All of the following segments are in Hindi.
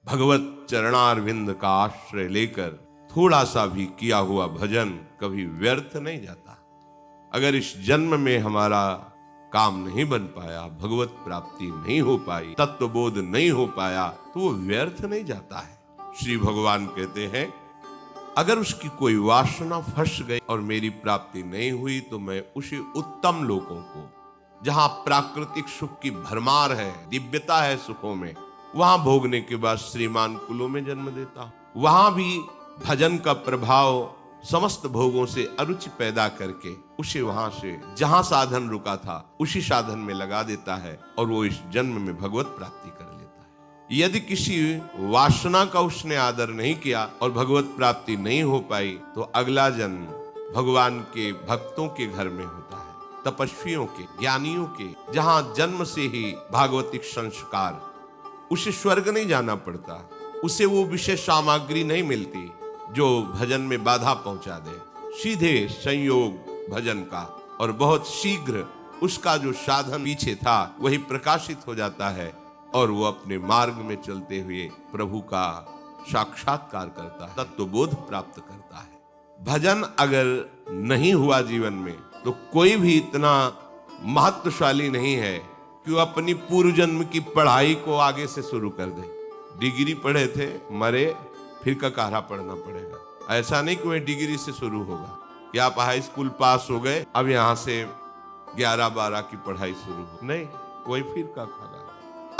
भगवत चरणारविंद का आश्रय लेकर थोड़ा सा भी किया हुआ भजन कभी व्यर्थ नहीं जाता। अगर इस जन्म में हमारा काम नहीं बन पाया, भगवत प्राप्ति नहीं हो पाई, तत्वबोध नहीं हो पाया, तो वो व्यर्थ नहीं जाता है। श्री भगवान कहते हैं अगर उसकी कोई वासना फंस गई और मेरी प्राप्ति नहीं हुई तो मैं उसे उत्तम लोकों को, जहां प्राकृतिक सुख की भरमार है, दिव्यता है सुखों में, वहां भोगने के बाद श्रीमान कुलों में जन्म देता हूं। वहां भी भजन का प्रभाव समस्त भोगों से अरुचि पैदा करके उसे वहां से जहां साधन रुका था उसी साधन में लगा देता है और वो इस जन्म में भगवत प्राप्ति कर लेता है। यदि किसी वासना का उसने आदर नहीं किया और भगवत प्राप्ति नहीं हो पाई तो अगला जन्म भगवान के भक्तों के घर में होता है, तपस्वियों के, ज्ञानियों के, जहां जन्म से ही भागवतिक संस्कार, उसे स्वर्ग नहीं जाना पड़ता, उसे वो विशेष सामग्री नहीं मिलती जो भजन में बाधा पहुंचा दे। सीधे संयोग भजन का और बहुत शीघ्र उसका जो साधन पीछे था वही प्रकाशित हो जाता है और वो अपने मार्ग में चलते हुए प्रभु का साक्षात्कार करता है, तत्वबोध प्राप्त करता है। भजन अगर नहीं हुआ जीवन में तो कोई भी इतना महत्वशाली नहीं है कि वो अपनी पूर्व जन्म की पढ़ाई को आगे से शुरू कर दे। डिग्री पढ़े थे, मरे, फिर ककारा पढ़ना पड़ेगा। ऐसा नहीं कि वह डिग्री से शुरू होगा कि आप हाई स्कूल पास हो गए अब यहां से 11-12 की पढ़ाई शुरू हो, नहीं, वही फिर ककारा।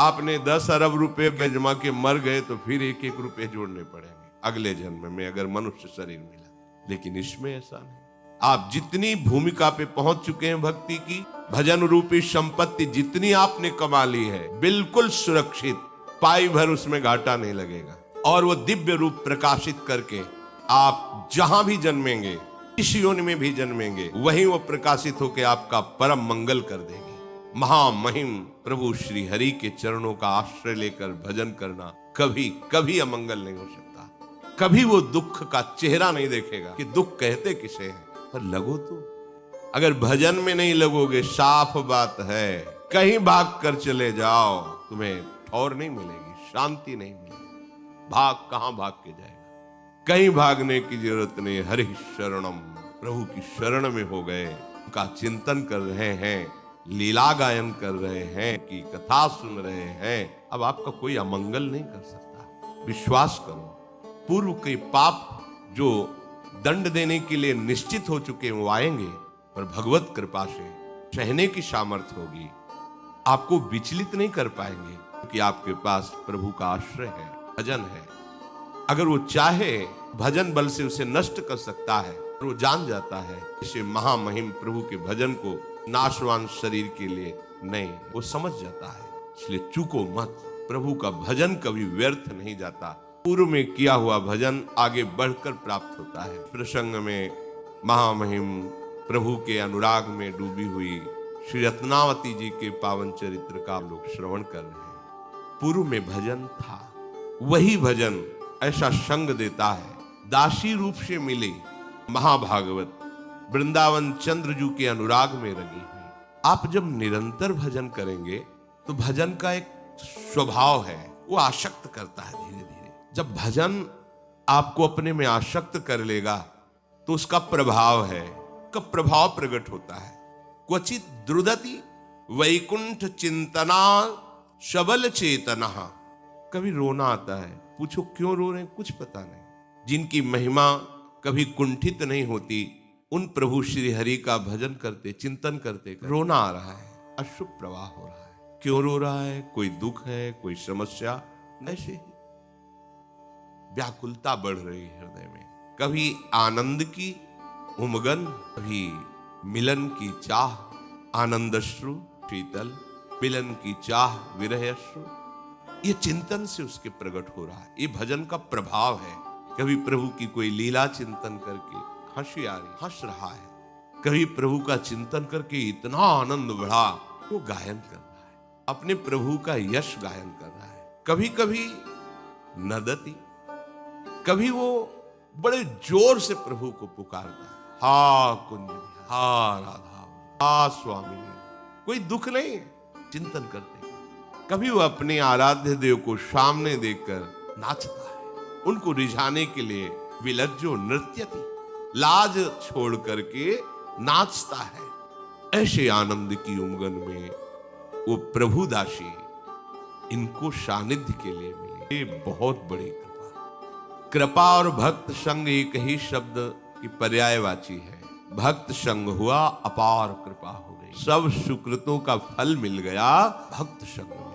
आपने 10 अरब रुपए में जमा के मर गए तो फिर 1-1 रुपए जोड़ने पड़ेंगे अगले जन्म में अगर मनुष्य शरीर मिला। लेकिन इसमें ऐसा नहीं। आप जितनी भूमिका पे पहुंच चुके हैं भक्ति की, भजन रूपी संपत्ति जितनी आपने कमा ली है, बिल्कुल सुरक्षित, पाई भर उसमें घाटा नहीं लगेगा। और वो दिव्य रूप प्रकाशित करके आप जहां भी जन्मेंगे, इस योनि में भी जन्मेंगे, वहीं वो प्रकाशित होकर आपका परम मंगल कर देंगे। महामहिम प्रभु श्री हरि के चरणों का आश्रय लेकर भजन करना कभी कभी अमंगल नहीं हो सकता। कभी वो दुख का चेहरा नहीं देखेगा कि दुख कहते किसे हैं, पर लगो तो। अगर भजन में नहीं लगोगे, साफ बात है कहीं भाग कर चले जाओ, तुम्हें ठौर नहीं मिलेगी, शांति नहीं मिलेगी। भाग कहां भाग के जाएगा? कहीं भागने की जरूरत नहीं। हरि शरणम, प्रभु की शरण में हो गए, उनका चिंतन कर रहे हैं, लीला गायन कर रहे हैं, की कथा सुन रहे हैं, अब आपका कोई अमंगल नहीं कर सकता। विश्वास करो, पूर्व के पाप जो दंड देने के लिए निश्चित हो चुके हैं वो आएंगे, पर भगवत कृपा से सहने की सामर्थ्य होगी, आपको विचलित नहीं कर पाएंगे, क्योंकि आपके पास प्रभु का आश्रय है, भजन है। अगर वो चाहे भजन बल से उसे नष्ट कर सकता है, और वो जान जाता है इसे महामहिम प्रभु के भजन को नाशवान शरीर के लिए नहीं, वो समझ जाता है। इसलिए चूको मत, प्रभु का भजन कभी व्यर्थ नहीं जाता। पूर्व में किया हुआ भजन आगे बढ़कर प्राप्त होता है। प्रसंग में महामहिम प्रभु के अनुराग में डूबी हुई श्री रत्नावती जी के पावन चरित्र का लोग श्रवण कर रहे हैं। पूर्व में भजन था, वही भजन ऐसा संग देता है। दासी रूप से मिली महाभागवत वृंदावन चंद्रजू के अनुराग में रंगी हुई। आप जब निरंतर भजन करेंगे तो भजन का एक स्वभाव है, वो आसक्त करता है धीरे धीरे। जब भजन आपको अपने में आसक्त कर लेगा तो उसका प्रभाव है, का प्रभाव प्रकट होता है। क्वचित द्रुदति वैकुंठ चिंतना सबल चेतना। कभी रोना आता है, पूछो क्यों रो रहे हैं, कुछ पता नहीं। जिनकी महिमा कभी कुंठित नहीं होती, उन प्रभु श्री हरि का भजन करते, चिंतन करते रोना आ रहा है, अश्रु प्रवाह हो रहा है। क्यों रो रहा है? कोई दुख है, कोई समस्या, ऐसे ही व्याकुलता बढ़ रही है हृदय में। कभी आनंद की उमगन, कभी मिलन की चाह, आनंदश्रु शीतल, मिलन की चाह विरह अश्रु, ये चिंतन से उसके प्रकट हो रहा है। ये भजन का प्रभाव है। कभी प्रभु की कोई लीला चिंतन करके हंसी आ रही, हंस रहा है, कभी प्रभु का चिंतन करके इतना आनंद बढ़ा वो गायन कर रहा है, अपने प्रभु का यश गायन कर रहा है। कभी कभी नदती, कभी वो बड़े जोर से प्रभु को पुकारता है, हा कुंज, हा राधा, हा स्वामिनी। कोई दुख नहीं, चिंतन करते। कभी वो अपने आराध्य देव को सामने देखकर नाचता है। उनको रिझाने के लिए विलज्जो नृत्यति, लाज छोड़ करके नाचता है। ऐसे आनंद की उमंग में वो प्रभु दासी इनको सानिध्य के लिए मिले। ये बहुत बड़ी कृपा। कृपा और भक्त संग एक ही शब्द की पर्यायवाची है। भक्त संग हुआ, अपार कृपा हो गई, सब सुकृतों का फल मिल गया भक्त संग।